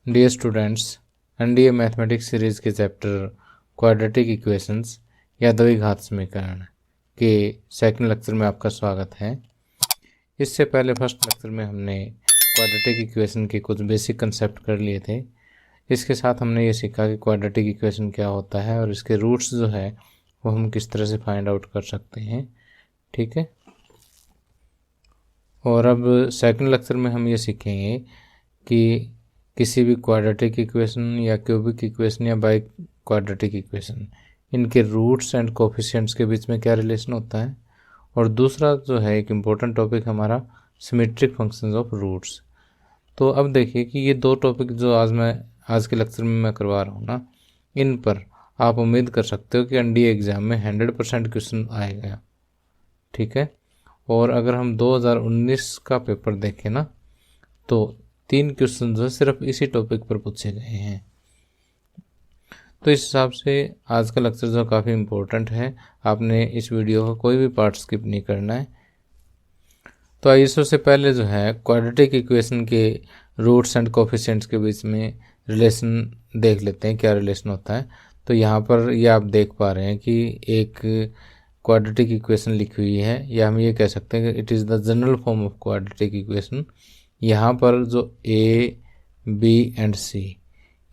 Dear students, NDA mathematics series के chapter quadratic equations या द्विघात समीकरण के सेकंड लेक्चर में आपका स्वागत है। इससे पहले फर्स्ट लेक्चर में हमने क्वाड्रेटिक इक्वेशन के कुछ बेसिक कंसेप्ट कर लिए थे। इसके साथ हमने ये सीखा कि क्वाड्रेटिक इक्वेशन क्या होता है और इसके रूट्स जो है वो हम किस तरह से फाइंड आउट कर सकते हैं। ठीक है, और अब सेकंड लेक्चर में हम ये सीखेंगे कि किसी भी क्वाड्रेटिक इक्वेशन या क्यूबिक इक्वेशन या बाई क्वाड्रेटिक इक्वेशन, इनके रूट्स एंड कोफिशिएंट्स के बीच में क्या रिलेशन होता है। और दूसरा जो है एक इम्पोर्टेंट टॉपिक हमारा सिमेट्रिक फंक्शंस ऑफ रूट्स। तो अब देखिए कि ये दो टॉपिक जो आज के लेक्चर में मैं करवा रहा हूँ ना, इन पर आप उम्मीद कर सकते हो कि एनडीए एग्ज़ाम में 100% क्वेश्चन आएगा। ठीक है, और अगर हम 2019 का पेपर देखें ना, तो 3 क्वेश्चन जो सिर्फ इसी टॉपिक पर पूछे गए हैं। तो इस हिसाब से आज का लेक्चर जो काफ़ी इम्पोर्टेंट है, आपने इस वीडियो का कोई भी पार्ट स्किप नहीं करना है। तो आइए सबसे पहले जो है क्वाड्रेटिक इक्वेशन के रूट्स एंड कोफिशिएंट्स के बीच में रिलेशन देख लेते हैं, क्या रिलेशन होता है। तो यहाँ पर ये आप देख पा रहे हैं कि एक क्वाड्रेटिक इक्वेशन लिखी हुई है, या हम ये कह सकते हैं कि it is the general form of quadratic equation. यहाँ पर जो ए, बी एंड सी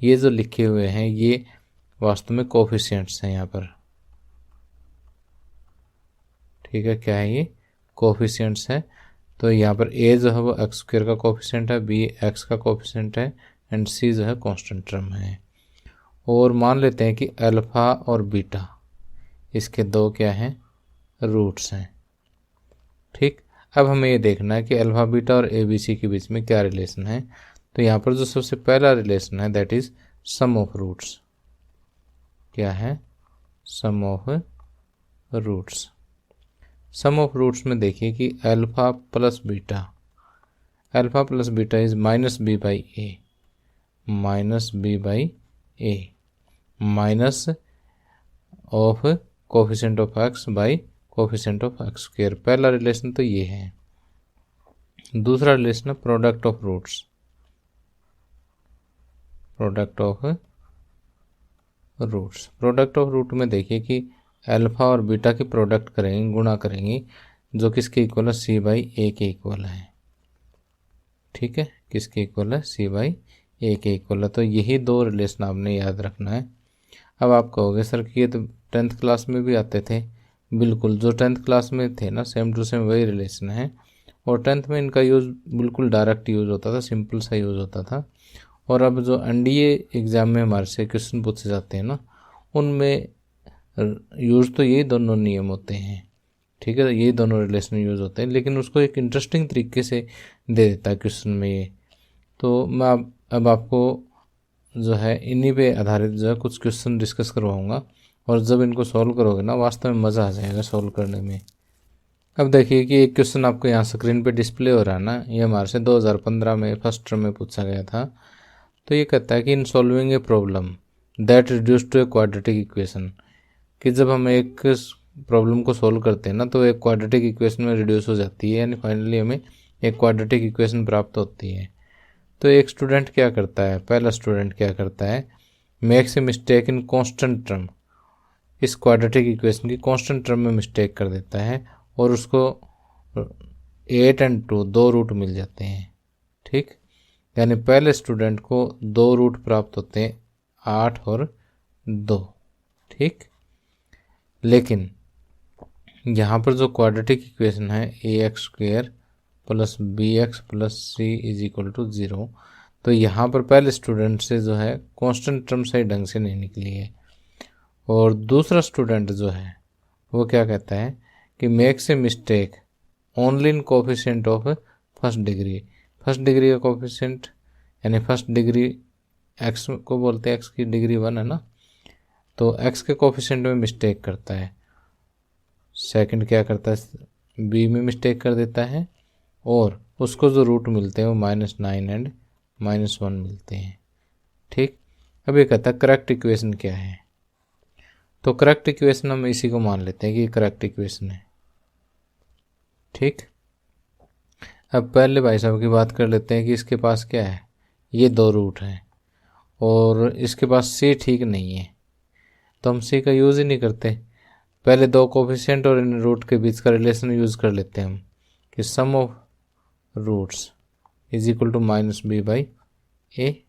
ये जो लिखे हुए हैं ये वास्तव में कोफिशिएंट्स हैं यहाँ पर। ठीक है, क्या है ये? कोफिशिएंट्स है। तो यहाँ पर ए जो है वो एक्स स्क्वायर का कोफिशिएंट है, बी एक्स का कोफिशिएंट है एंड सी जो है कांस्टेंट टर्म है। और मान लेते हैं कि अल्फ़ा और बीटा इसके दो क्या हैं? रूट्स हैं। ठीक, अब हमें ये देखना है कि अल्फ़ा बीटा और ए बी सी के बीच में क्या रिलेशन है। तो यहाँ पर जो सबसे पहला रिलेशन है that is sum of roots. क्या है? Sum of roots. Sum of roots में देखिए कि alpha plus beta is minus B by A, minus of coefficient of X by coefficient of X square. पहला रिलेशन तो ये है। दूसरा रिलेशन है product of roots. Product of root में देखिए कि अल्फ़ा और बीटा की प्रोडक्ट करेंगे, गुणा करेंगे, जो किसके इक्वल है? सी बाई ए के इक्वल है। ठीक है, किसके इक्वल है? सी बाई ए के इक्वल है। तो यही दो रिलेशन आपने याद रखना है। अब आप कहोगे सर कि ये तो 10th क्लास में भी आते थे। बिल्कुल, जो 10th क्लास में थे ना, सेम टू सेम वही रिलेशन है। और 10th में इनका यूज़ बिल्कुल डायरेक्ट यूज़ होता था, सिंपल सा यूज़ होता था। और अब जो एनडीए एग्ज़ाम में हमारे से क्वेश्चन पूछे जाते हैं ना, उनमें यूज़ तो यही दोनों नियम होते हैं। ठीक है, तो यही दोनों रिलेशन यूज़ होते हैं, लेकिन उसको एक इंटरेस्टिंग तरीके से दे देता है क्वेश्चन में ये। तो मैं अब आपको जो है इन्हीं पे आधारित जो है कुछ क्वेश्चन डिस्कस करवाऊँगा, और जब इनको सॉल्व करोगे ना, वास्तव में मज़ा आ जाएगा सॉल्व करने में। अब देखिए कि एक क्वेश्चन आपको यहाँ स्क्रीन पे डिस्प्ले हो रहा है ना, ये हमारे से 2015 में फर्स्ट टर्म में पूछा गया था। तो ये कहता है कि in solving a problem that reduce to a quadratic equation, कि जब हम एक प्रॉब्लम को सॉल्व करते हैं ना, तो एक क्वाड्रेटिक इक्वेशन में रिड्यूस हो जाती है, यानी फाइनली हमें एक क्वाड्रेटिक इक्वेशन प्राप्त होती है। तो एक स्टूडेंट क्या करता है? पहला स्टूडेंट क्या करता है? Makes a mistake in constant term. इस क्वाड्रेटिक इक्वेशन की कांस्टेंट टर्म में मिस्टेक कर देता है, और उसको 8 और 2 दो रूट मिल जाते हैं। ठीक, यानी पहले स्टूडेंट को दो रूट प्राप्त होते हैं, 8 और 2। ठीक, लेकिन यहाँ पर जो क्वाड्रेटिक इक्वेशन है ए x square plus B x plus C is equal to 0, तो यहाँ पर पहले स्टूडेंट से जो है कांस्टेंट टर्म सही ढंग से नहीं निकली है। और दूसरा स्टूडेंट जो है वो क्या कहता है कि makes a mistake only in coefficient of first degree. First degree का कोफिशिएंट यानी फर्स्ट डिग्री एक्स को बोलते हैं, एक्स की डिग्री 1 है ना, तो एक्स के कोफिशिएंट में मिस्टेक करता है। सेकंड क्या करता है? बी में मिस्टेक कर देता है, और उसको जो रूट मिलते हैं वो -9 एंड -1 मिलते हैं। ठीक, अब ये कहता है करेक्ट इक्वेशन क्या है। तो करेक्ट इक्वेशन हम इसी को मान लेते हैं कि ये करेक्ट इक्वेशन है। ठीक, अब पहले भाई साहब की बात कर लेते हैं कि इसके पास क्या है? ये दो रूट हैं, और इसके पास सी ठीक नहीं है, तो हम सी का यूज़ ही नहीं करते। पहले दो कोफिशिएंट और इन रूट के बीच का रिलेशन यूज़ कर लेते हैं हम कि sum of roots is equal to minus B by A.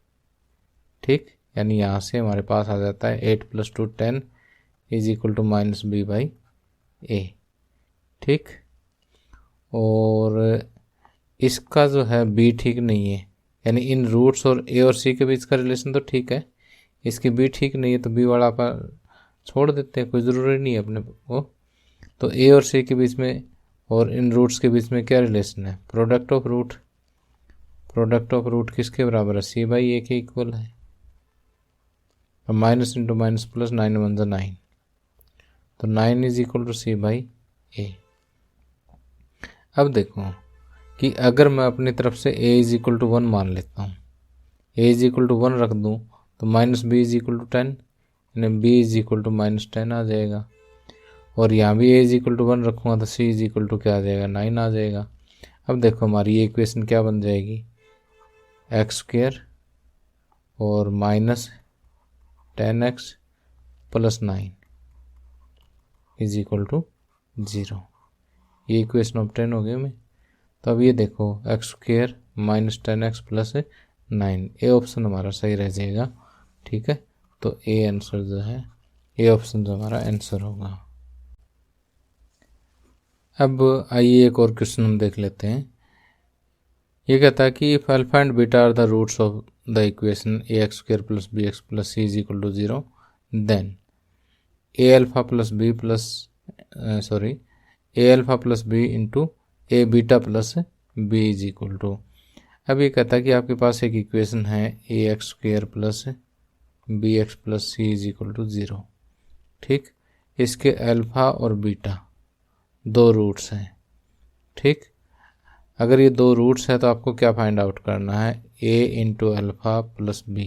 ठीक, यानी यहाँ से हमारे पास आ जाता है 8 + 2 10 is equal to minus B by A. ठीक, और इसका जो है बी ठीक नहीं है, यानी इन रूट्स और ए और सी के बीच का रिलेशन तो ठीक है, इसकी बी ठीक नहीं है, तो बी वाला अपन छोड़ देते हैं, कोई ज़रूरी नहीं है अपने को। तो ए और सी के बीच में और इन रूट्स के बीच में क्या रिलेशन है, product of root. Product of root किसके बराबर है, सी बाई ए के इक्वल है। माइनस इंटू माइनस प्लस, 9 × 1 = 9, तो 9 is equal to C by A. अब देखो कि अगर मैं अपनी तरफ से a इज इक्वल टू 1 मान लेता हूँ, a इज इक्वल टू 1 रख दूँ, तो minus B is equal to 10, यानी b इज इक्वल टू -10 आ जाएगा। और यहाँ भी a इज इक्वल टू 1 रखूँगा तो c इज इक्वल टू क्या आ जाएगा, 9 आ जाएगा। अब देखो हमारी ये इक्वेशन क्या बन जाएगी, x² और -10x + 9 इज इक्वल टू 0। ये इक्वेशन ऑब्टेन हो गई हमें। तो अब ये देखो x² -10x + 9, ए ऑप्शन हमारा सही रह जाएगा। ठीक है, तो ए आंसर जो है, ए ऑप्शन जो हमारा आंसर होगा। अब आइए एक और क्वेश्चन हम देख लेते हैं। ये कहता है कि if alpha and beta are the roots of the equation ax² + bx + c is equal to 0, then a alpha plus b into a beta plus b is equal to. अब ये कहता है कि आपके पास एक इक्वेशन है ax² + bx + c is equal to 0। ठीक, इसके अल्फ़ा और बीटा दो रूट्स हैं। ठीक, अगर ये दो रूट्स हैं तो आपको क्या फाइंड आउट करना है, a into alpha plus b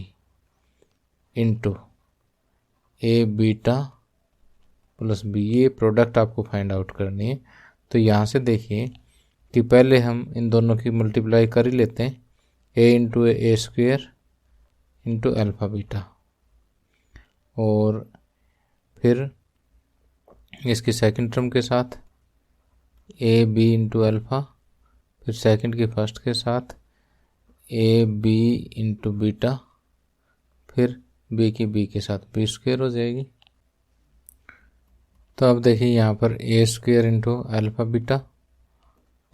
into a beta plus b, ये प्रोडक्ट आपको फाइंड आउट करनी है। तो यहाँ से देखिए कि पहले हम इन दोनों की मल्टीप्लाई कर ही लेते हैं, a into a² into alpha beta, और फिर इसकी सेकंड टर्म के साथ a b इंटू अल्फ़ा, फिर सेकंड की फर्स्ट के साथ a b इंटू बीटा, फिर b की b के साथ b² हो जाएगी। तो अब देखिए यहाँ पर a² into alpha beta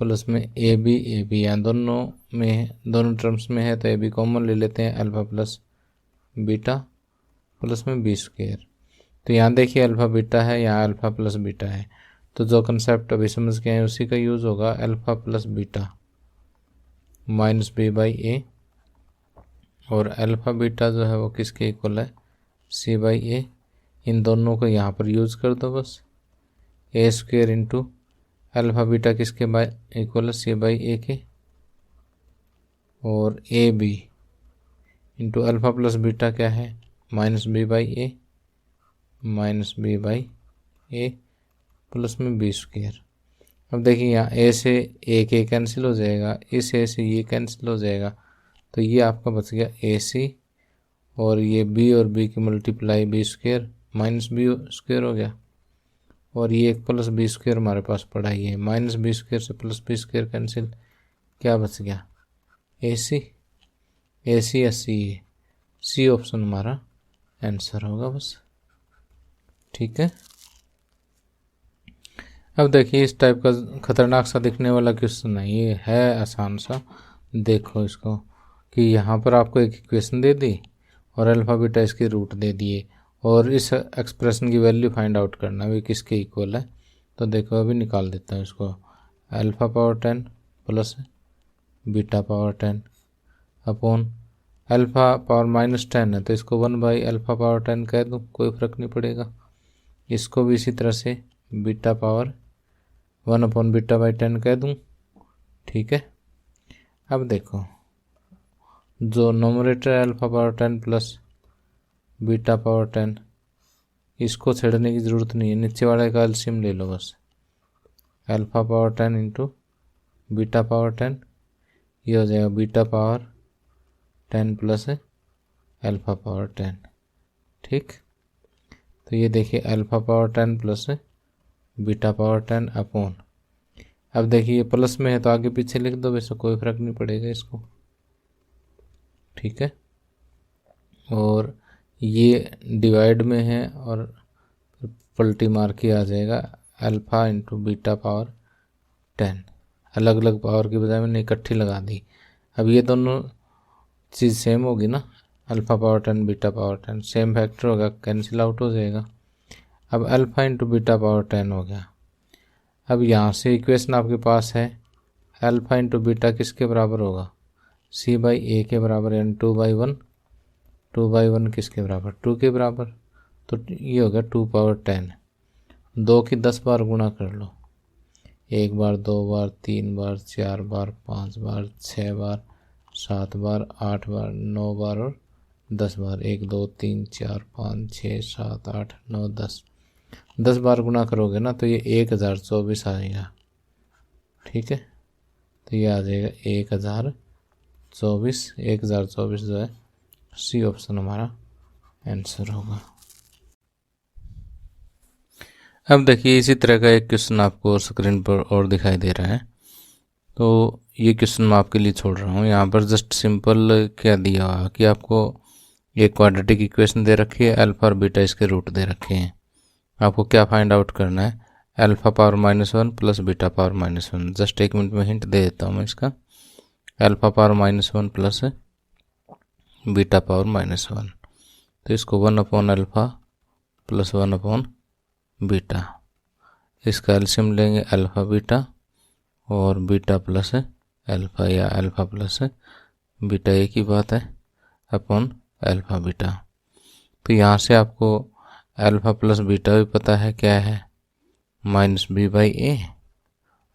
plus में ए बी यहाँ दोनों टर्म्स में है, तो ए बी कॉमन ले लेते हैं, अल्फ़ा प्लस बीटा प्लस में b²। तो यहाँ देखिए अल्फ़ा बीटा है, यहाँ अल्फ़ा प्लस बीटा है, तो जो कंसेप्ट अभी समझ के हैं उसी का यूज़ होगा, alpha plus beta minus b by A, और अल्फ़ा बीटा जो है वो किसके इक्वल है, c बाई ए। इन दोनों को यहाँ पर यूज़ कर दो बस, a² इंटू अल्फ़ा बीटा किसके इक्वल है, c बाई ए के, और a b into alpha plus beta क्या है, minus b by a plus में b²। अब देखिए यहाँ a से a के कैंसिल हो जाएगा, इस a से ये कैंसिल हो जाएगा, तो ये आपका बच गया ac, और ये b और b की मल्टीप्लाई b² माइनस b² हो गया, और ये एक प्लस b² हमारे पास पड़ा ही है, माइनस b² से प्लस b² कैंसिल, क्या बच गया ac या सी ऑप्शन हमारा आंसर होगा बस। ठीक है, अब देखिए इस टाइप का खतरनाक सा दिखने वाला क्वेश्चन है, ये है आसान सा। देखो इसको कि यहाँ पर आपको एक इक्वेशन दे दी और अल्फ़ा बीटा इसके रूट दे दिए, और इस एक्सप्रेशन की वैल्यू फाइंड आउट करना भी किसके इक्वल है। तो देखो अभी निकाल देता हूँ इसको, alpha power 10 plus beta power 10 upon alpha power -10 है, तो इसको 1 बाई अल्फ़ा पावर 10 कह दूँ, कोई फ़र्क नहीं पड़ेगा। इसको भी इसी तरह से beta power 1 upon beta by 10 कह दूँ। ठीक है, अब देखो जो नोमरेटर है alpha power 10 plus beta power 10, इसको छेड़ने की ज़रूरत नहीं है, नीचे वाले का एलसीएम ले लो बस, alpha power 10 into beta power 10, ये हो जाएगा beta power 10 plus alpha power 10। ठीक, तो ये देखिए alpha power 10 plus beta power 10 upon, अब देखिए प्लस में है तो आगे पीछे लिख दो, वैसे कोई फर्क नहीं पड़ेगा इसको। ठीक है, और ये डिवाइड में है और पलटी मार के आ जाएगा अल्फ़ा इंटू बीटा पावर 10। अलग अलग पावर की बजाय मैंने इकट्ठी लगा दी। अब ये दोनों चीज़ सेम होगी ना, alpha power 10 beta power 10 same factor होगा, कैंसिल आउट हो जाएगा। अब अल्फ़ा इंटू बीटा पावर 10 हो गया। अब यहाँ से इक्वेशन आपके पास है अल्फ़ा इंटू बीटा किसके बराबर होगा, सी बाई ए के बराबर, यानी 2/1। 2/1 किसके बराबर, 2 के बराबर, तो ये हो गया 2 पावर 10। 2 की 10 बार गुणा कर लो, 1 बार, 2 बार, 3 बार, 4 बार, 5 बार, 6 बार, 7 बार, 8 बार, 9 बार और 10 बार। 1 2 3 4 5 6 7 8 9 10। 10 बार गुणा करोगे ना तो ये 1024 आएगा। ठीक है, तो ये आ जाएगा 1024। 1024 जो है सी ऑप्शन हमारा आंसर होगा। अब देखिए इसी तरह का एक क्वेश्चन आपको स्क्रीन पर और दिखाई दे रहा है, तो ये क्वेश्चन मैं आपके लिए छोड़ रहा हूँ। यहाँ पर जस्ट सिंपल क्या दिया हुआ कि आपको एक क्वाड्रेटिक इक्वेशन दे रखी है, अल्फा और बीटा इसके रूट दे रखे हैं। आपको क्या फाइंड आउट करना है, alpha power -1 plus beta power -1। Just 1 minute में हिंट दे देता हूँ मैं इसका। Alpha power -1 plus beta power -1, तो इसको 1 upon alpha plus 1 upon beta, इसका एलसीएम लेंगे अल्फ़ा बीटा और बीटा प्लस अल्फ़ा, या अल्फ़ा प्लस बीटा एक ही बात है, अपॉन अल्फ़ा बीटा। तो यहाँ से आपको अल्फ़ा प्लस बीटा भी पता है क्या है, -b/a,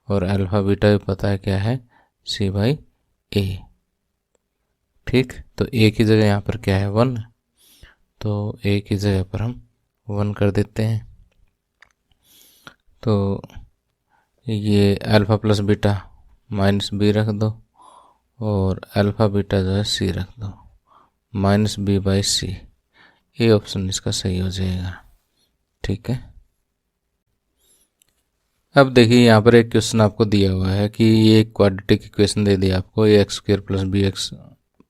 और अल्फ़ा बीटा भी पता है क्या है, c/a। ठीक, तो a की जगह यहाँ पर क्या है 1, तो a की जगह पर हम 1 कर देते हैं। तो ये अल्फ़ा प्लस बीटा -b रख दो और अल्फ़ा बीटा जो है c रख दो, -b/c। ये ऑप्शन इसका सही हो जाएगा। ठीक है, अब देखिए यहाँ पर एक क्वेश्चन आपको दिया हुआ है कि ये एक क्वाड्रेटिक इक्वेशन दे दिया आपको, a² plus bx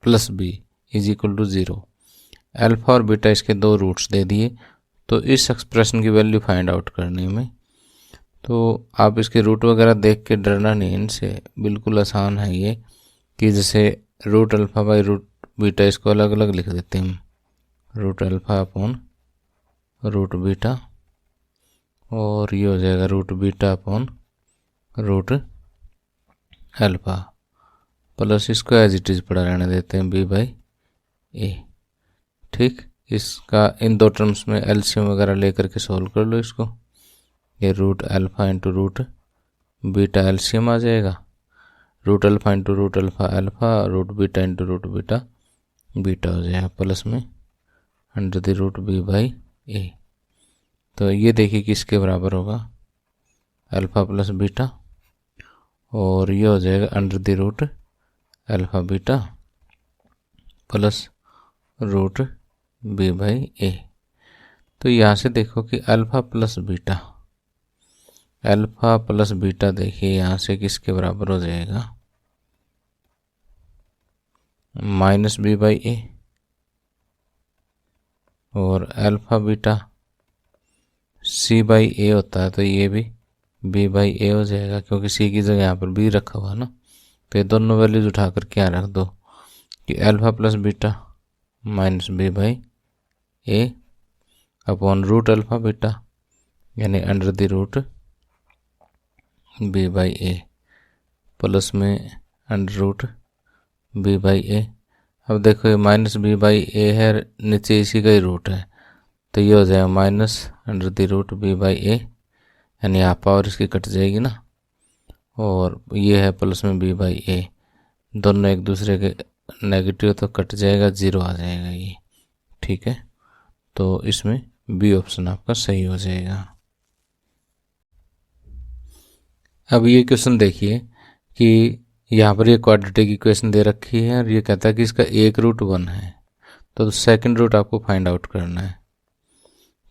plus b is equal to 0। Alpha और बीटा इसके 2 रूट्स दे दिए, तो इस एक्सप्रेशन की वैल्यू फाइंड आउट करने में, तो आप इसके रूट वगैरह देख के डरना नहीं, इनसे बिल्कुल आसान है ये, कि जैसे root alpha by root beta इसको अलग अलग लिख देते हैं, root alpha upon root beta, और ये हो जाएगा root beta upon root alpha, plus इसको एज इट इज़ पड़ा रहने देते हैं b/a। ठीक, इसका इन 2 टर्म्स में एलसीएम वगैरह लेकर के सोल्व कर लो इसको। ये root alpha into root beta LCM आ जाएगा, root alpha into root alpha alpha, root beta into root beta beta हो जाएगा, प्लस में अंडर द रूट b/a। तो ये देखिए किसके बराबर होगा, अल्फ़ा प्लस बीटा, और ये हो जाएगा under the root alpha beta plus root b/a। तो यहाँ से देखो कि अल्फ़ा प्लस बीटा देखिए यहाँ से किसके बराबर हो जाएगा, -b/a, और अल्फ़ा बीटा c/a होता है, तो ये भी b/a हो जाएगा, क्योंकि c की जगह यहाँ पर b रखा हुआ ना। तो ये दोनों वैल्यूज उठा कर क्या रख दो कि alpha plus beta -b/a upon root alpha beta, यानी under the root b/a plus में अंडर रूट b/a। अब देखो ये -b/a है, नीचे इसी का ही रूट है, तो ये हो जाएगा minus under the root b/a, यानी हाफ पावर इसकी कट जाएगी ना, और ये है प्लस में b/a, दोनों एक दूसरे के नेगेटिव तो कट जाएगा, 0 आ जाएगा ये। ठीक है, तो इसमें बी ऑप्शन आपका सही हो जाएगा। अब ये क्वेश्चन देखिए कि यहाँ पर ये क्वाड्रेटिक इक्वेशन दे रखी है और ये कहता है कि इसका एक रूट 1 है, तो सेकंड रूट आपको फाइंड आउट करना है।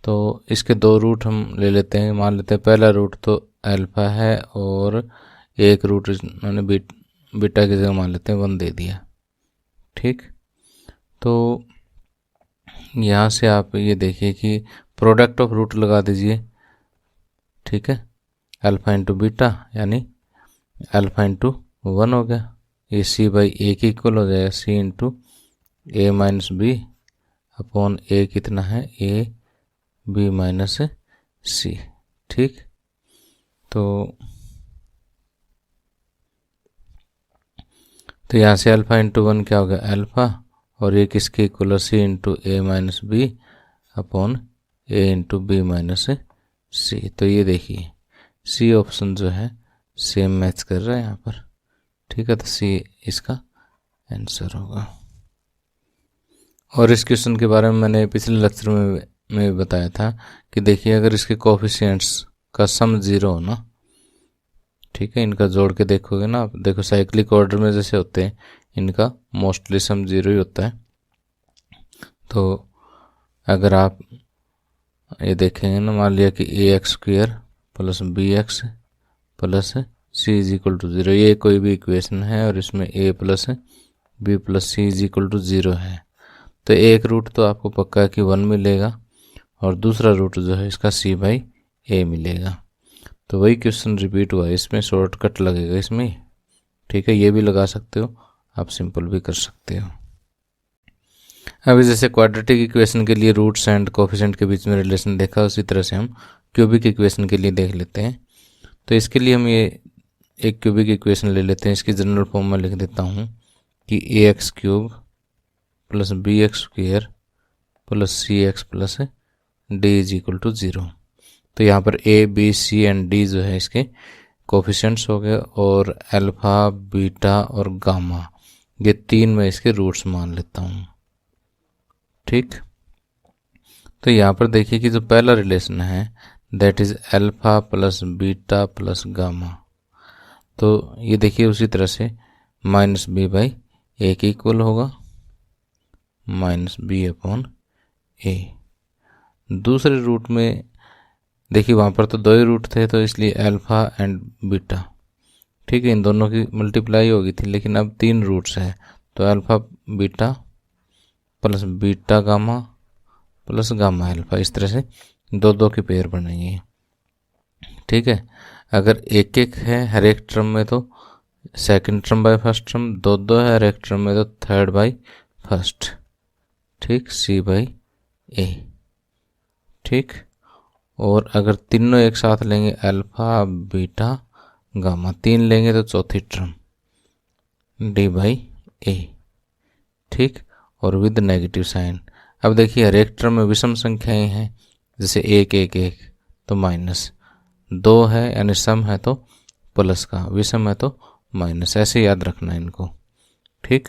तो इसके दो रूट हम ले लेते हैं। मान लेते हैं पहला रूट तो अल्फ़ा है और एक रूट उन्होंने बीटा की जगह मान लेते हैं 1 दे दिया। ठीक, तो यहाँ से आप ये देखिए कि प्रोडक्ट ऑफ रूट लगा दीजिए। ठीक है, अल्फ़ा इंटू बीटा यानी अल्फ़ा इंटू 1 हो गया। ये सी बाई ए के इक्वल हो जाएगा, सी इंटू ए माइनस बी अपॉन ए कितना है, ए बी माइनस सी। ठीक, तो यहाँ से अल्फ़ा इंटू 1 क्या हो गया, अल्फ़ा, और ये किसके इक्वल है, सी इंटू ए माइनस बी अपॉन ए इंटू बी माइनस सी। तो ये देखिए सी ऑप्शन जो है सेम मैच कर रहा है यहाँ पर। ठीक है, तो सी इसका आंसर होगा। और इस क्वेश्चन के बारे में मैंने पिछले लेक्चर में बताया था कि देखिए अगर इसके कोफिशिएंट्स का सम 0 हो ना, ठीक है, इनका जोड़ के देखोगे ना आप, देखो साइक्लिक ऑर्डर में जैसे होते हैं इनका मोस्टली सम 0 ही होता है। तो अगर आप ये देखेंगे ना, मान लिया कि a x square plus B x plus C is equal to 0, ये कोई भी इक्वेशन है और इसमें a plus b plus C is equal to 0 है, तो एक रूट तो आपको पक्का है कि 1 मिलेगा और दूसरा रूट जो है इसका सी बाई ए मिलेगा। तो वही क्वेश्चन रिपीट हुआ, इसमें शॉर्टकट लगेगा इसमें। ठीक है, ये भी लगा सकते हो आप, सिंपल भी कर सकते हो। अभी जैसे क्वाड्रेटिक इक्वेशन के लिए रूट्स एंड कोफिशिएंट के बीच में रिलेशन देखा, उसी तरह से हम क्यूबिक इक्वेशन के लिए देख लेते हैं। तो इसके लिए हम ये एक क्यूबिक इक्वेशन ले लेते हैं। इसकी जनरल फॉर्म में लिख देता हूँ कि a x cube plus B x square plus c x plus d is equal to 0। तो यहाँ पर a b c and d जो है इसके कोफिशिएंट्स हो गए, और अल्फ़ा बीटा और गामा ये तीन मैं इसके रूट्स मान लेता हूँ। ठीक, तो यहाँ पर देखिए कि जो पहला रिलेशन है that is alpha plus beta plus gamma, तो ये देखिए उसी तरह से माइनस बी बाई ए के इक्वल होगा, माइनस बी अपॉन ए। दूसरे रूट में देखिए वहाँ पर तो दो ही रूट थे, तो इसलिए अल्फ़ा एंड बीटा, ठीक है, इन दोनों की मल्टीप्लाई होगी थी, लेकिन अब 3 रूट्स है, तो alpha beta plus beta gamma plus gamma alpha, इस तरह से 2-2 की पेयर बनेगी। ठीक है, अगर एक एक है हर एक टर्म में तो second term by first term, 2-2 है हर एक टर्म में तो थर्ड बाय फर्स्ट। ठीक, सी बाई ए। ठीक, और अगर तीनों एक साथ लेंगे अल्फ़ा बीटा गामा, 3 लेंगे तो चौथी टर्म डी बाई ए। ठीक, और विद नेगेटिव साइन। अब देखिए हर एक टर्म में विषम संख्याएं हैं, जैसे 1-1-1 तो माइनस, 2 है यानी सम है तो प्लस का, विषम है तो माइनस, ऐसे याद रखना है इनको। ठीक,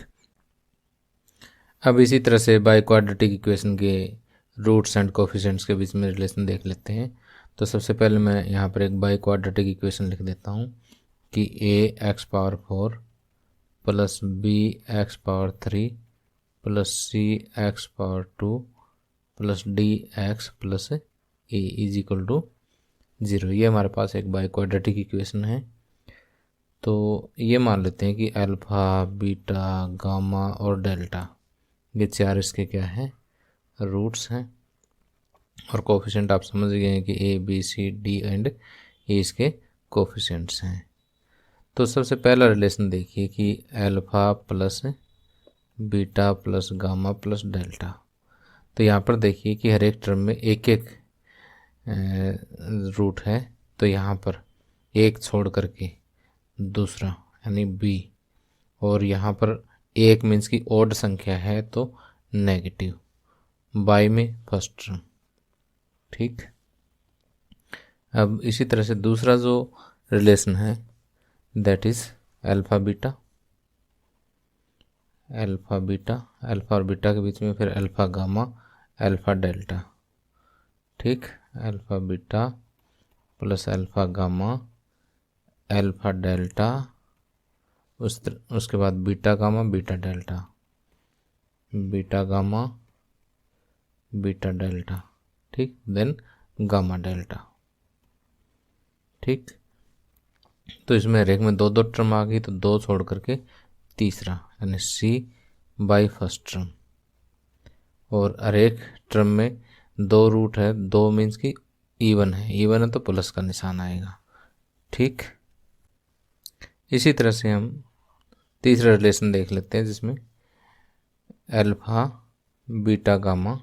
अब इसी तरह से बाय क्वाड्रेटिक इक्वेशन के रूट्स एंड कोफिशिएंट्स के बीच में रिलेशन देख लेते हैं। तो सबसे पहले मैं यहाँ पर एक बाय क्वाड्रेटिक इक्वेशन लिख देता हूँ कि a x power 4 plus B x power 3 plus c x power 2 plus d x plus a is equal to 0। ये हमारे पास एक बाय क्वाड्रेटिक इक्वेशन है। तो ये मान लेते हैं कि अल्फ़ा बीटा गामा और डेल्टा ये 4 इसके क्या हैं, रूट्स हैं, और कोफिशिएंट आप समझ गए हैं कि a b c d and a इसके कोफिशिएंट्स हैं। तो सबसे पहला रिलेशन देखिए कि alpha plus beta plus gamma plus delta. तो यहाँ पर देखिए कि हर एक टर्म में एक एक रूट है, तो यहाँ पर एक छोड़ करके दूसरा यानी बी, और यहाँ पर एक मीन्स की ओड संख्या है तो नेगेटिव, बाई में फर्स्ट टर्म। ठीक, अब इसी तरह से दूसरा जो रिलेशन है that is alpha beta, alpha beta, alpha और बीटा के बीच में फिर अल्फ़ा गामा अल्फ़ा डेल्टा। ठीक, alpha beta plus alpha gamma alpha delta, उसके बाद beta gamma beta delta, beta gamma beta delta, ठीक, देन गामा डेल्टा, ठीक। तो इसमें हर एक में दो दो टर्म आ गई, तो दो छोड़ करके तीसरा यानी सी बाई फर्स्ट टर्म, और हर एक टर्म में दो रूट है, दो मीन्स की इवन है तो प्लस का निशान आएगा, ठीक। इसी तरह से हम तीसरा रिलेशन देख लेते हैं जिसमें alpha beta gamma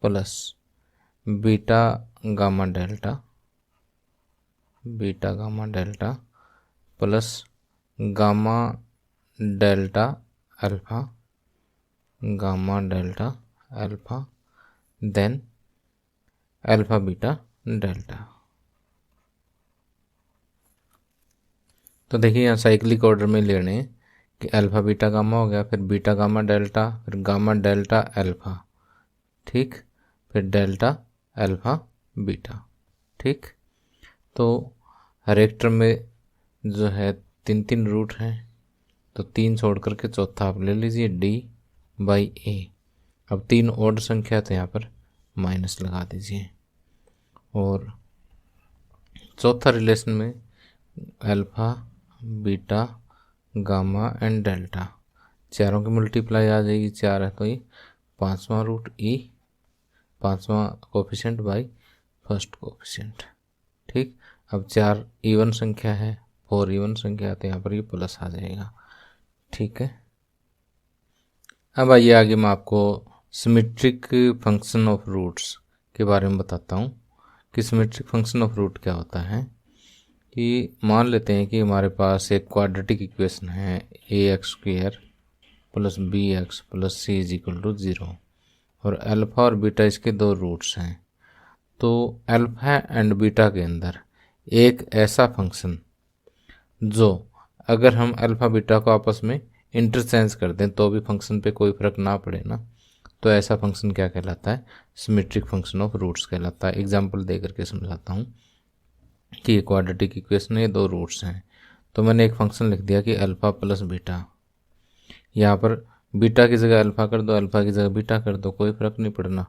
plus beta gamma delta plus gamma delta alpha then alpha beta delta. तो देखिए यहाँ साइक्लिक ऑर्डर में लेने हैं कि अल्फा बीटा गामा हो गया, फिर बीटा गामा डेल्टा, फिर गामा डेल्टा अल्फा, ठीक, फिर डेल्टा अल्फा बीटा, ठीक। तो हर एक टर्म में जो है तीन तीन रूट हैं, तो तीन छोड़ करके चौथा आप ले लीजिए डी बाई ए। अब तीन ऑड संख्या तो यहाँ पर माइनस लगा दीजिए, और चौथा रिलेशन में alpha beta gamma and delta, चारों की मल्टीप्लाई आ जाएगी, चार है तो ये पाँचवां रूट ई, पाँचवां कोफिशिएंट बाई फर्स्ट कोफिशिएंट, ठीक। अब चार इवन संख्या है, फोर इवन संख्या है, तो यहाँ पर ये प्लस आ जाएगा, ठीक है। अब आइए आगे मैं आपको सिमेट्रिक फंक्शन ऑफ रूट्स के बारे में बताता हूँ कि सिमेट्रिक फंक्शन ऑफ रूट क्या होता है। कि मान लेते हैं कि हमारे पास एक क्वाड्रेटिक इक्वेशन है ए x square plus B x plus C is equal to 0, और अल्फ़ा और बीटा इसके दो रूट्स हैं। तो अल्फ़ा एंड बीटा के अंदर एक ऐसा फंक्शन जो अगर हम अल्फ़ा बीटा को आपस में इंटरचेंज कर दें तो भी फंक्शन पे कोई फर्क ना पड़े ना, तो ऐसा फंक्शन क्या कहलाता है, सिमेट्रिक फंक्शन ऑफ रूट्स कहलाता है। एग्जाम्पल दे करके समझाता हूँ कि ये क्वाड्रेटिक इक्वेशन है, दो रूट्स हैं, तो मैंने एक फंक्शन लिख दिया कि अल्फ़ा प्लस बीटा, यहाँ पर बीटा की जगह अल्फ़ा कर दो, अल्फ़ा की जगह बीटा कर दो, कोई फर्क नहीं पड़ना,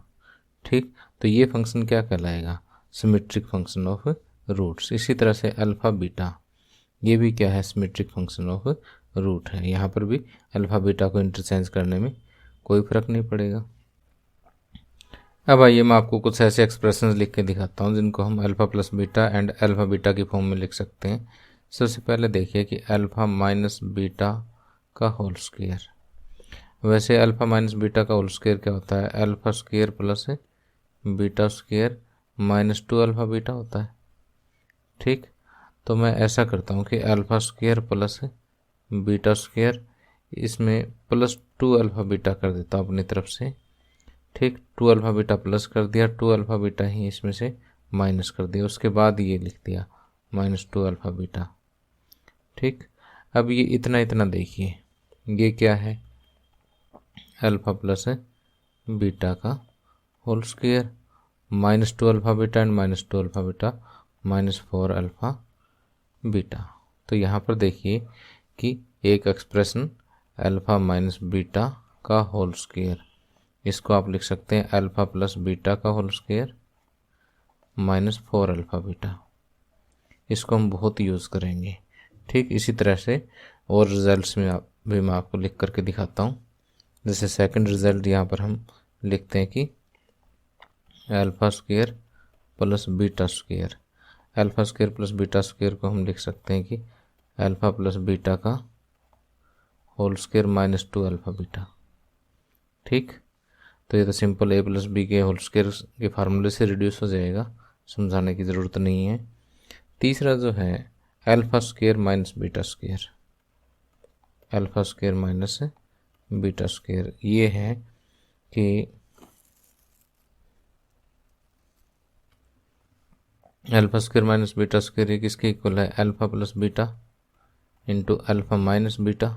ठीक। तो ये फंक्शन क्या कहलाएगा, सिमेट्रिक फंक्शन ऑफ रूट्स। इसी तरह से अल्फ़ा बीटा ये भी क्या है, सिमेट्रिक फंक्शन ऑफ रूट है। यहाँ पर भी अल्फ़ा बीटा को इंटरचेंज करने में कोई फर्क नहीं पड़ेगा। अब आइए मैं आपको कुछ ऐसे एक्सप्रेशंस लिख के दिखाता हूँ जिनको हम alpha plus beta and alpha beta की फॉर्म में लिख सकते हैं। सबसे पहले देखिए कि अल्फ़ा माइनस बीटा का होल स्क्वायर। वैसे अल्फ़ा माइनस बीटा का होल स्क्वायर क्या होता है, alpha square plus beta square minus 2 alpha beta होता है, ठीक। तो मैं ऐसा करता हूँ कि alpha square plus beta square, इसमें प्लस 2 अल्फ़ा बीटा कर देता हूँ अपनी तरफ से, ठीक। 2 अल्फ़ा बीटा प्लस कर दिया, 2 अल्फ़ा बीटा ही इसमें से माइनस कर दिया, उसके बाद ये लिख दिया माइनस 2 अल्फ़ा बीटा, ठीक। अब ये इतना इतना देखिए, ये क्या है, अल्फ़ा प्लस बीटा का whole square minus 2 alpha beta and minus 2 alpha beta minus 4 alpha beta. तो यहाँ पर देखिए कि एक एक्सप्रेशन अल्फ़ा माइनस बीटा का होल स्क्वायर, इसको आप लिख सकते हैं अल्फ़ा प्लस बीटा का whole square minus 4 alpha beta, इसको हम बहुत यूज़ करेंगे, ठीक। इसी तरह से और रिजल्ट्स में भी मैं आपको लिख करके दिखाता हूँ। जैसे सेकंड रिजल्ट यहाँ पर हम लिखते हैं कि alpha square plus beta square, alpha square plus beta square को हम लिख सकते हैं कि अल्फ़ा प्लस बीटा का whole square minus 2 alpha beta, ठीक। तो ये तो सिंपल ए प्लस बी के होल स्क्वायर के फार्मूले से रिड्यूस हो जाएगा, समझाने की ज़रूरत नहीं है। तीसरा जो है alpha square minus beta square, alpha square minus beta square, ये है कि alpha square minus beta square ये किसके इक्वल है, alpha plus beta into alpha minus beta,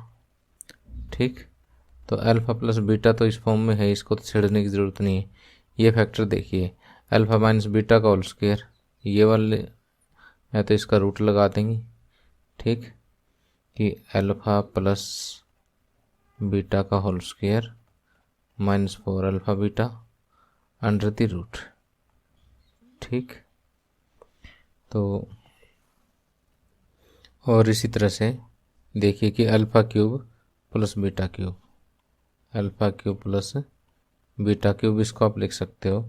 ठीक। तो अल्फ़ा प्लस बीटा तो इस फॉर्म में है, इसको तो छेड़ने की ज़रूरत नहीं है। ये फैक्टर देखिए अल्फ़ा माइनस बीटा का होल स्क्वायर, ये वाले है तो इसका रूट लगा देंगे, ठीक, कि अल्फ़ा प्लस बीटा का whole square -4 alpha beta under the root. ठीक, तो और इसी तरह से देखिए कि alpha cube plus beta cube, alpha cube plus beta cube, इसको आप लिख सकते हो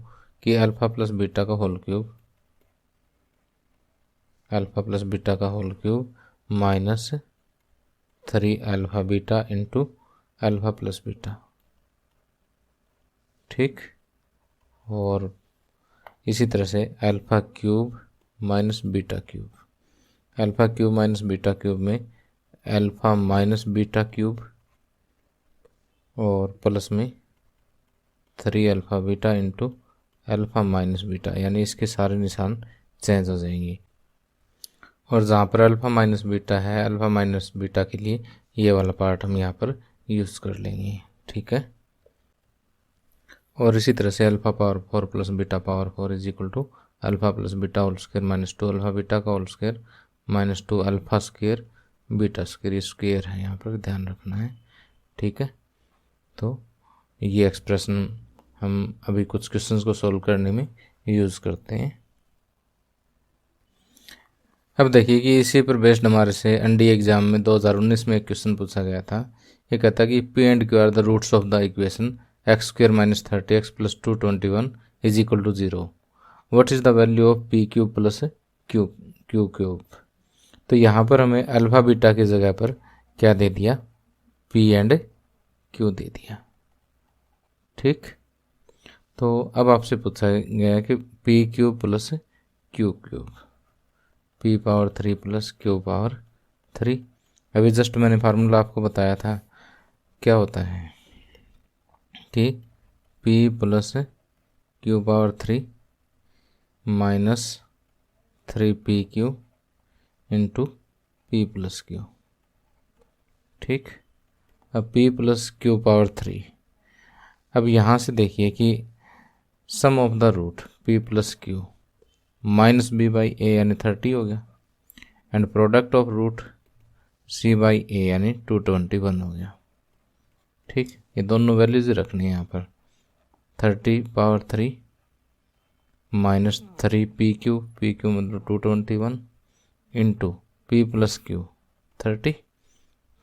कि अल्फ़ा प्लस बीटा का whole cube, alpha plus beta का whole cube -3 alpha beta into alpha plus beta. ठीक, और इसी तरह से alpha cube minus beta cube, alpha cube minus beta cube में अल्फ़ा माइनस बीटा क्यूब और प्लस में 3 alpha beta into alpha minus beta, यानी इसके सारे निशान चेंज हो जाएंगे। और जहाँ पर अल्फ़ा माइनस बीटा है, अल्फ़ा माइनस बीटा के लिए ये वाला पार्ट हम यहाँ पर यूज़ कर लेंगे। ठीक है, और इसी तरह से alpha power 4 plus beta power 4 is equal to alpha plus beta whole square -2 alpha beta का whole square -2 alpha square beta square, ये स्क्वायर है, यहाँ पर ध्यान रखना है। ठीक है, तो ये एक्सप्रेशन हम अभी कुछ क्वेश्चंस को सॉल्व करने में यूज़ करते हैं। अब देखिए कि इसी पर बेस्ड हमारे से एनडी एग्जाम में 2019 में एक क्वेश्चन पूछा गया था। ये कहता है कि P and Q are the roots of the equation x² - 30x + 221 is equal to 0। What is the value of P cube plus Q cube. तो यहाँ पर हमें अल्फ़ा बीटा की जगह पर क्या दे दिया, पी एंड क्यू दे दिया। ठीक, तो अब आपसे पूछा गया है कि P cube plus Q cube, P power 3 plus Q power 3। अभी जस्ट मैंने फार्मूला आपको बताया था, क्या होता है कि p plus Q power 3 minus 3pq into P plus Q. ठीक, अब p प्लस क्यू पावर 3, अब यहाँ से देखिए कि sum of the root p plus q minus b by a यानी 30 हो गया, and product of root c by a यानी 221 हो गया। ठीक, ये दोनों वैल्यूज रखनी है यहाँ पर, 30 पावर 3 माइनस 3pq, pq मतलब 221 इंटू p प्लस क्यू 30।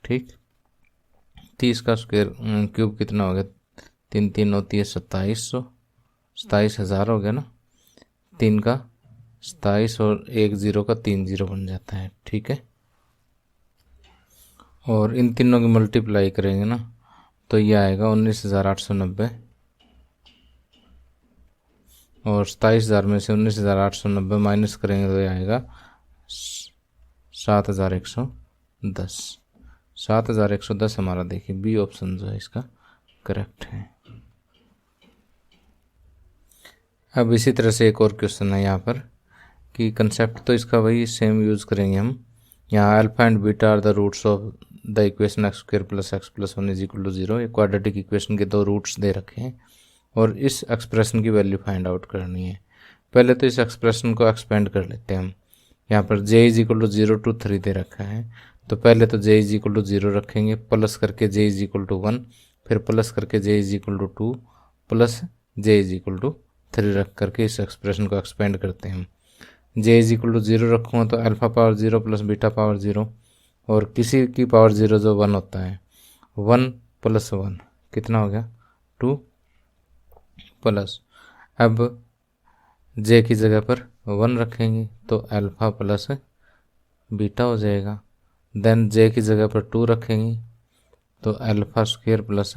ठीक, 30 का स्क्वायर क्यूब कितना हो गया, 3 3 होती है 2700, 27,000 हो गया ना, 3 का 27 और 1 0 का 3 0 बन जाता है। ठीक है, और इन तीनों की मल्टीप्लाई करेंगे ना तो ये आएगा 19,890, और 27,000 में से 19,890 माइनस करेंगे तो ये आएगा 7,110। 7,110 हमारा देखिए बी ऑप्शन जो है इसका करेक्ट है। अब इसी तरह से एक और क्वेश्चन है यहाँ पर कि कंसेप्ट तो इसका वही सेम यूज़ करेंगे हम। यहाँ alpha and beta are the roots of the equation x² + x + 1 is equal to 0। एक क्वाड्रेटिक इक्वेशन के दो रूट्स दे रखे हैं और इस एक्सप्रेशन की वैल्यू फाइंड आउट करनी है। पहले तो इस एक्सप्रेशन को एक्सपेंड कर लेते हैं हम। यहाँ पर j is equal to 0 to 3 दे रखा है, तो पहले तो j इज इक्वल टू 0 रखेंगे, प्लस करके j इज इक्वल टू 1, फिर प्लस करके j is equal to 2 plus j is equal to 3 रख करके इस एक्सप्रेशन को एक्सपेंड करते हैं। j इज इक्वल टू 0 रखूँगा तो alpha power 0 plus beta power 0, और किसी की पावर 0 जो 1 होता है, 1 + 1 कितना हो गया 2 प्लस, अब j की जगह पर 1 रखेंगे तो अल्फ़ा प्लस बीटा हो जाएगा। देन j की जगह पर 2 रखेंगे तो alpha square plus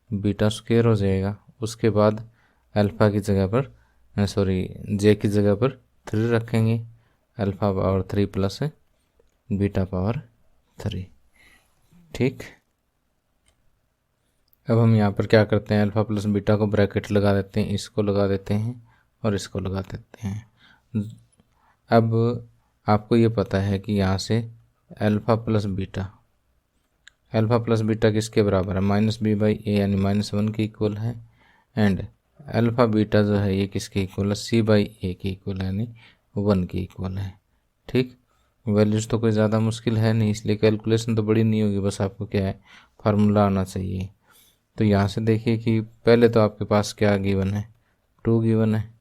beta square हो जाएगा। उसके बाद अल्फ़ा की जगह पर j की जगह पर 3 रखेंगे, alpha power 3 plus beta power 3। ठीक, अब हम यहाँ पर क्या करते हैं, अल्फ़ा प्लस बीटा को ब्रैकेट लगा देते हैं, इसको लगा देते हैं और इसको लगा देते हैं। अब आपको ये पता है कि यहाँ से अल्फ़ा प्लस बीटा किसके बराबर है, -b/a यानी -1 के इक्वल है, एंड अल्फ़ा बीटा जो है ये किसके इक्वल है, c/a के इक्वल है यानी 1 के इक्वल है। ठीक, वैल्यूज तो कोई ज़्यादा मुश्किल है नहीं, इसलिए कैलकुलेशन तो बड़ी नहीं होगी, बस आपको क्या है फार्मूला आना चाहिए। तो यहाँ से देखिए कि पहले तो आपके पास क्या गिवन है, 2 गिवन है,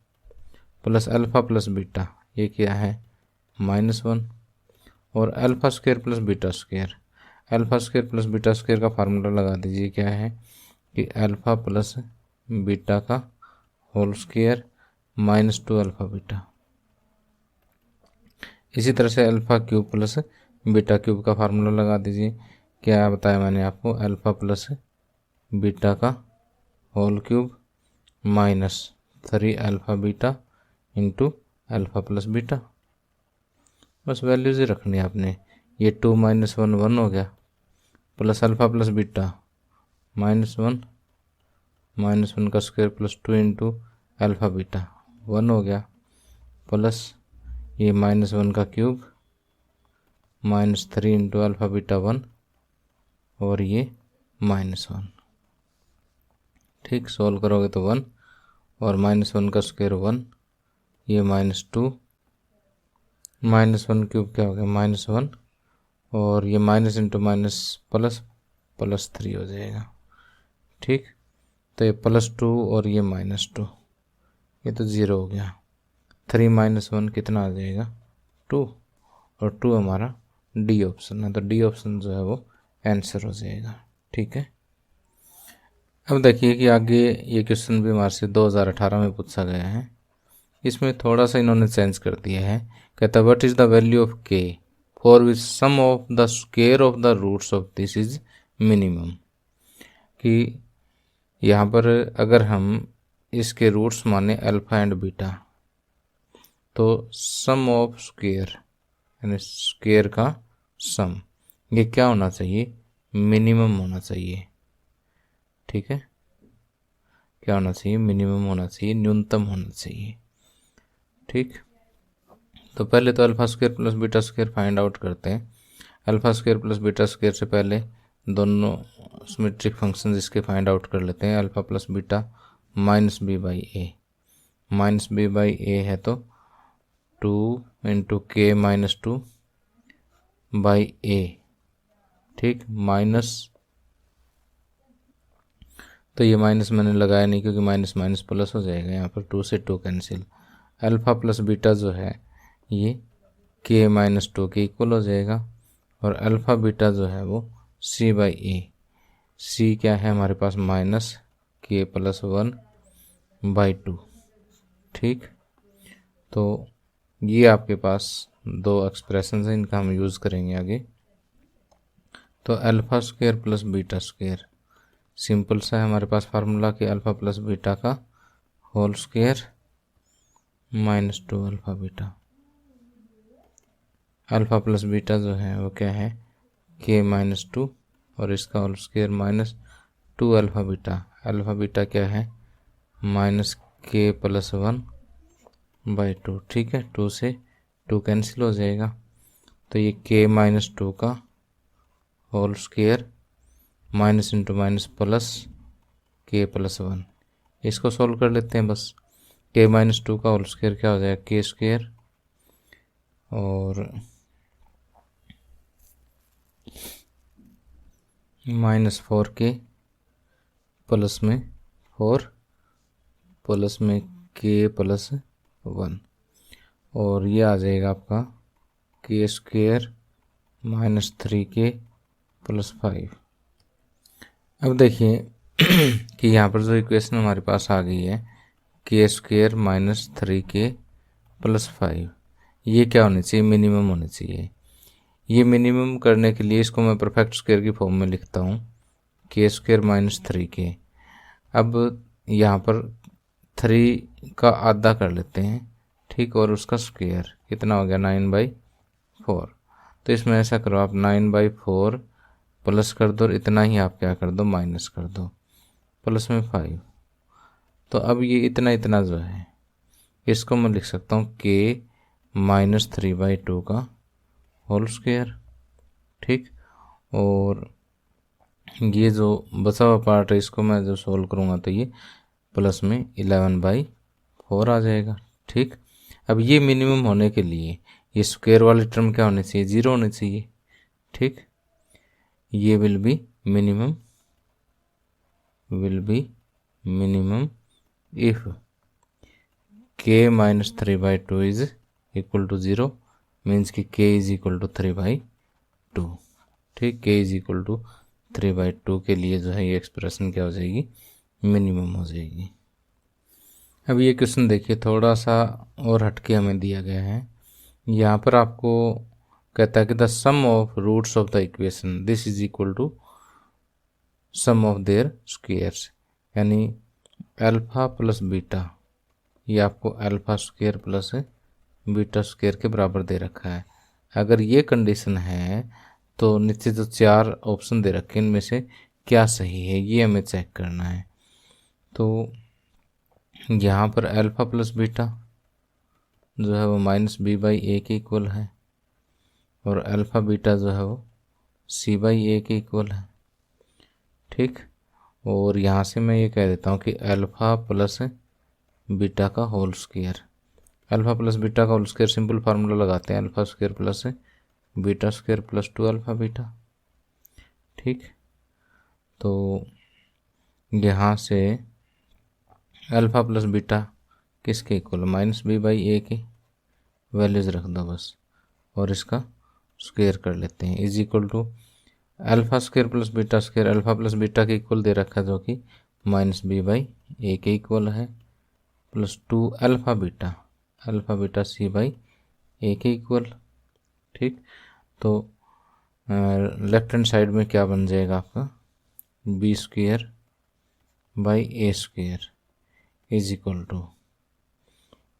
प्लस अल्फ़ा प्लस बीटा, ये क्या है -1, और alpha square plus beta square, alpha square plus beta square का फार्मूला लगा दीजिए, क्या है कि अल्फ़ा प्लस बीटा का होल स्क्वायर -2 अल्फ़ा बीटा। इसी तरह से alpha cube plus beta cube का फार्मूला लगा दीजिए, क्या बताया मैंने आपको, अल्फ़ा प्लस बीटा का whole cube -3 alpha beta into alpha plus beta. बस वैल्यूज ही रखनी है आपने। ये 2 - 1 1 हो गया, प्लस अल्फ़ा प्लस बीटा -1 का square plus 2 into alpha beta 1 हो गया, प्लस ये -1 का क्यूब -3 इंटू अल्फ़ा बीटा 1 और ये -1। ठीक, सोल्व करोगे तो 1 और -1 का स्क्वायर 1, ये -2, -1 क्यूब क्या हो गया -1 और ये माइनस इंटू माइनस +3 हो जाएगा। ठीक, तो ये +2 और ये -2, ये तो 0 हो गया। 3 - 1 कितना आ जाएगा 2, और 2 हमारा डी ऑप्शन है, तो डी ऑप्शन जो है वो आंसर हो जाएगा। ठीक है, अब देखिए कि आगे ये क्वेश्चन भी हमारे से 2018 में पूछा गया है। इसमें थोड़ा सा इन्होंने चेंज कर दिया है। कहता है what is the value of k for which sum of the square of the roots of this is minimum. कि यहाँ पर अगर हम इसके रूट्स माने अल्फा एंड बीटा, तो सम ऑफ स्क्वायर यानी स्क्वायर का सम ये क्या होना चाहिए, मिनिमम होना चाहिए। ठीक है, क्या होना चाहिए, मिनिमम होना चाहिए, न्यूनतम होना चाहिए। ठीक, तो पहले तो alpha square plus beta square find out करते हैं। Alpha square plus beta square से पहले दोनों सिमेट्रिक फंक्शन इसके फाइंड आउट कर लेते हैं। Alpha plus beta -b/a, -b/a है तो 2 × k - 2/a। ठीक, माइनस, तो ये माइनस मैंने लगाया नहीं क्योंकि माइनस माइनस प्लस हो जाएगा, यहाँ पर 2 से 2 कैंसिल। अल्फ़ा प्लस बीटा जो है ये k - 2 के इक्वल हो जाएगा, और अल्फ़ा बीटा जो है वो c/a, c क्या है हमारे पास -k + 1/2। ठीक, तो ये आपके पास दो एक्सप्रेशन हैं, इनका हम यूज़ करेंगे आगे। तो alpha square plus beta square simple सा है हमारे पास फार्मूला कि अल्फ़ा प्लस बीटा का whole square -2 alpha beta. Alpha plus beta जो है वो क्या है k - 2 और इसका whole square -2 alpha beta. Alpha beta क्या है -k + 1/2। ठीक है, 2 से 2 कैंसिल हो जाएगा, तो ये k - 2 का whole square minus into minus plus k + 1। इसको सॉल्व कर लेते हैं बस। k - 2 का होल स्क्वायर क्या हो जाएगा k² और -4k प्लस में 4 प्लस में k + 1, और ये आ जाएगा आपका k² -3k + 5। अब देखिए कि यहाँ पर जो इक्वेशन हमारे पास आ गई है k² -3k + 5, ये क्या होनी चाहिए, मिनिमम होनी चाहिए। ये मिनिमम करने के लिए इसको मैं परफेक्ट स्क्वायर की फॉर्म में लिखता हूँ, k² -3k। अब यहाँ पर 3 का आधा कर लेते हैं, ठीक, और उसका स्क्वायर कितना हो गया 9/4। तो इसमें ऐसा करो आप 9/4 प्लस कर दो और इतना ही आप क्या कर दो माइनस कर दो, प्लस में 5। तो अब ये इतना इतना जो है इसको मैं लिख सकता हूँ k - 3/2 का होल स्क्वायर। ठीक, और ये जो बचा हुआ पार्ट है इसको मैं जब सोल्व करूँगा तो ये प्लस में 11/4 आ जाएगा। ठीक, अब ये मिनिमम होने के लिए ये स्क्वायर वाली टर्म क्या होनी चाहिए, 0 होनी चाहिए। ठीक, ये will be minimum will be minimum if k minus 3/2 is equal to 0, means कि k इज इक्वल टू 3/2। ठीक, k इज इक्वल टू 3/2 के लिए जो है ये एक्सप्रेशन क्या हो जाएगी, मिनिमम हो जाएगी। अब ये क्वेश्चन देखिए, थोड़ा सा और हटके हमें दिया गया है। यहाँ पर आपको कहता है कि the sum of roots of the equation this is equal to sum of their squares, यानी अल्फा प्लस बीटा, ये आपको alpha square plus beta square के बराबर दे रखा है। अगर ये कंडीशन है तो नीचे जो 4 ऑप्शन दे रखे हैं इनमें से क्या सही है ये हमें चेक करना है। तो यहाँ पर अल्फा प्लस बीटा जो है वो -b/a के इक्वल है, और अल्फा बीटा जो है वो c/a के इक्वल है। ठीक, और यहाँ से मैं ये कह देता हूँ कि अल्फा प्लस बीटा का whole square, alpha plus beta का होल स्क्वायर सिंपल फार्मूला लगाते हैं, alpha square plus beta square plus 2 alpha beta. ठीक, तो यहाँ से अल्फा प्लस बीटा किसके इक्वल, -b/a के वैल्यूज रख दो बस, और इसका स्क्वायर कर लेते हैं, is equal to alpha square plus beta square, alpha plus beta के इक्वल दे रखा है जो कि -b/a के इक्वल है, प्लस 2 अल्फा बीटा c/a के इक्वल। ठीक, तो लेफ्ट हैंड साइड में क्या बन जाएगा आपका, b² is equal to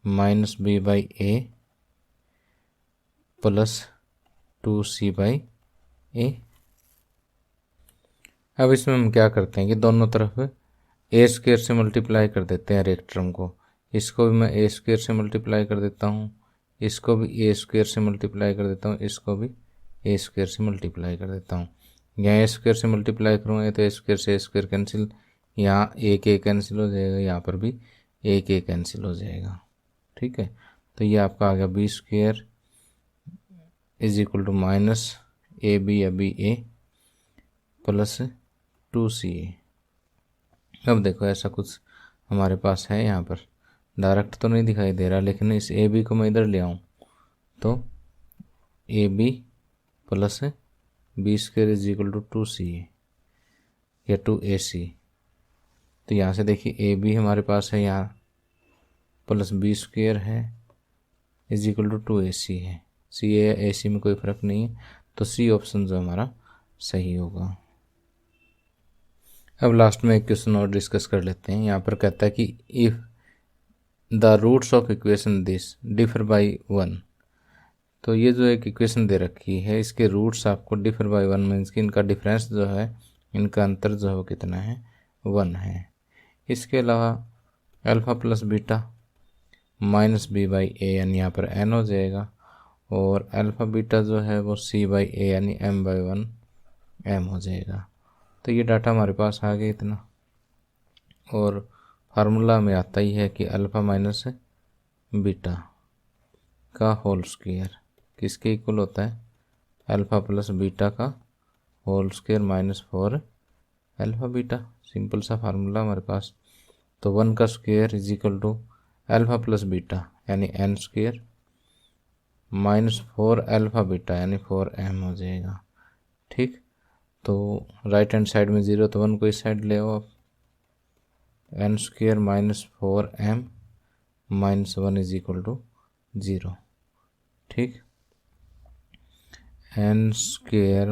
-b/a plus 2c/a। अब इसमें हम क्या करते हैं कि दोनों तरफ a² से मल्टीप्लाई कर देते हैं हर एक टर्म को, इसको भी मैं a² से मल्टीप्लाई कर देता हूँ, इसको भी a² से मल्टीप्लाई कर देता हूँ, इसको भी a² से मल्टीप्लाई कर देता हूँ। यहाँ a² से मल्टीप्लाई करूँगा तो a² से a² कैंसिल, यहाँ एक कैंसिल हो जाएगा, यहाँ पर भी एक कैंसिल हो जाएगा। ठीक है, तो ये आपका आ गया b² is equal to -ab plus 2ca। अब देखो ऐसा कुछ हमारे पास है, यहाँ पर डायरेक्ट तो नहीं दिखाई दे रहा, लेकिन इस ए बी को मैं इधर ले आऊँ तो ab plus b² is equal to 2ca या 2ac। तो यहाँ से देखिए ए बी हमारे पास है यहाँ, प्लस b² है इज इक्वल टू 2ac है, सी या ए सी में कोई फ़र्क नहीं है, तो सी ऑप्शन जो हमारा सही होगा। अब लास्ट में एक क्वेश्चन और डिस्कस कर लेते हैं। यहाँ पर कहता है कि if the roots of equation this differ by 1, तो ये जो एक इक्वेशन दे रखी है इसके रूट्स आपको डिफर बाय 1 मीन्स कि इनका डिफरेंस जो है, इनका अंतर जो है वो कितना है, 1 है। इसके अलावा अल्फ़ा प्लस बीटा -b/a यानी यहाँ पर n हो जाएगा, और अल्फ़ा बीटा जो है वो c/a यानी m/1 m हो जाएगा। तो ये डाटा हमारे पास आ गया इतना, और फार्मूला में आता ही है कि अल्फ़ा माइनस बीटा का होल स्क्वायर किसके इक्वल होता है, अल्फ़ा प्लस बीटा का whole square -4 alpha beta. Simple सा फार्मूला हमारे पास। तो 1 का square is equal to alpha plus beta यानी n² -4 अल्फ़ा बीटा यानी 4m हो जाएगा। ठीक, तो राइट हैंड साइड में 0 तो 1 को इस साइड ले आओ आप, n² -4m -1 is equal to 0। ठीक, n²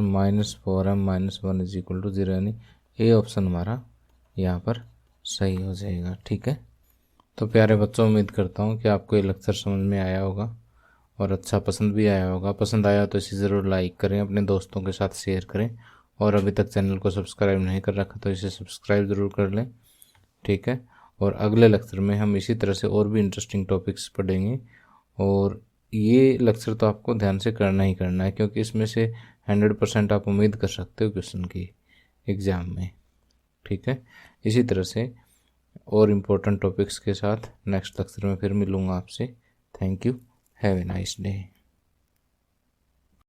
-4m -1 is equal to 0 यानी ए ऑप्शन हमारा यहाँ पर सही हो जाएगा। ठीक है, तो प्यारे बच्चों उम्मीद करता हूँ कि आपको ये लेक्चर समझ में आया होगा और अच्छा पसंद भी आया होगा। पसंद आया तो इसे ज़रूर लाइक करें, अपने दोस्तों के साथ शेयर करें, और अभी तक चैनल को सब्सक्राइब नहीं कर रखा तो इसे सब्सक्राइब ज़रूर कर लें। ठीक है, और अगले लेक्चर में हम इसी तरह से और भी इंटरेस्टिंग टॉपिक्स पढ़ेंगे, और ये लेक्चर तो आपको ध्यान से करना ही करना है, क्योंकि इसमें से 100% आप उम्मीद कर सकते हो क्वेश्चन की एग्ज़ाम में। ठीक है, इसी तरह से और इम्पोर्टेंट टॉपिक्स के साथ नेक्स्ट लेक्चर में फिर मिलूँगा आपसे। Thank you, have a nice day.